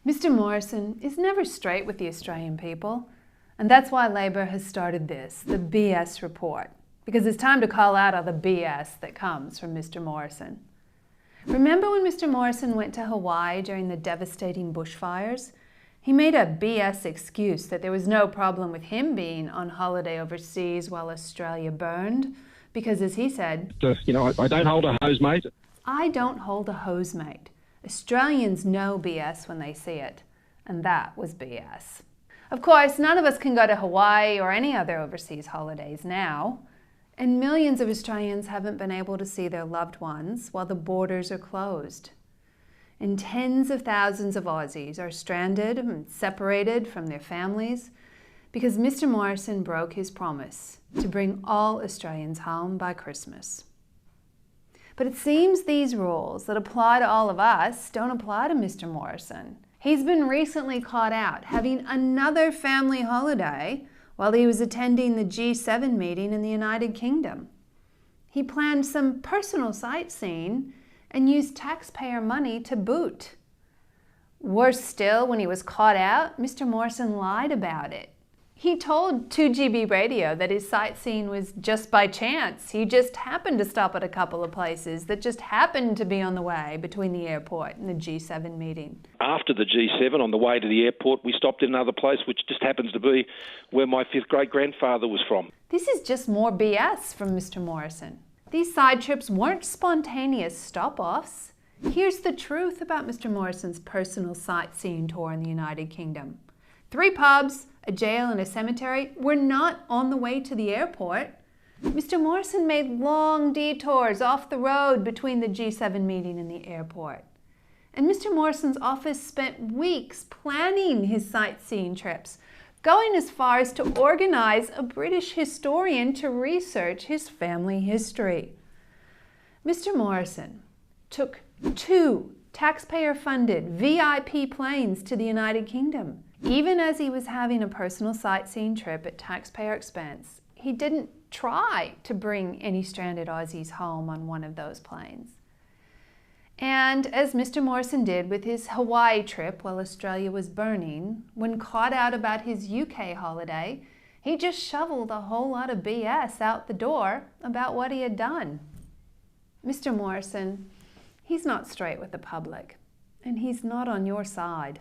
Mr. Morrison is never straight with the Australian people, and that's why Labor has started this, the BS report, because it's time to call out all the BS that comes from Mr. Morrison. Remember when Mr. Morrison went to Hawaii during the devastating bushfires? He made a BS excuse that there was no problem with him being on holiday overseas while Australia burned, because as he said, I don't hold a hose, mate. I don't hold a hose, mate. Australians know BS when they see it, and that was BS. Of course, none of us can go to Hawaii or any other overseas holidays now, and millions of Australians haven't been able to see their loved ones while the borders are closed. And tens of thousands of Aussies are stranded and separated from their families because Mr. Morrison broke his promise to bring all Australians home by Christmas. But it seems these rules that apply to all of us don't apply to Mr. Morrison. He's been recently caught out having another family holiday while he was attending the G7 meeting in the United Kingdom. He planned some personal sightseeing and used taxpayer money to boot. Worse still, when he was caught out, Mr. Morrison lied about it. He told 2GB Radio that his sightseeing was just by chance. He just happened to stop at a couple of places that just happened to be on the way between the airport and the G7 meeting. After the G7, on the way to the airport, we stopped in another place which just happens to be where my fifth great-grandfather was from. This is just more BS from Mr. Morrison. These side trips weren't spontaneous stop-offs. Here's the truth about Mr. Morrison's personal sightseeing tour in the United Kingdom. 3 pubs, a jail and a cemetery were not on the way to the airport. Mr. Morrison made long detours off the road between the G7 meeting and the airport. And Mr. Morrison's office spent weeks planning his sightseeing trips, going as far as to organize a British historian to research his family history. Mr. Morrison took 2 taxpayer-funded VIP planes to the United Kingdom. Even as he was having a personal sightseeing trip at taxpayer expense, he didn't try to bring any stranded Aussies home on one of those planes. And as Mr. Morrison did with his Hawaii trip while Australia was burning, when caught out about his UK holiday, he just shoveled a whole lot of BS out the door about what he had done. Mr. Morrison, he's not straight with the public, and he's not on your side.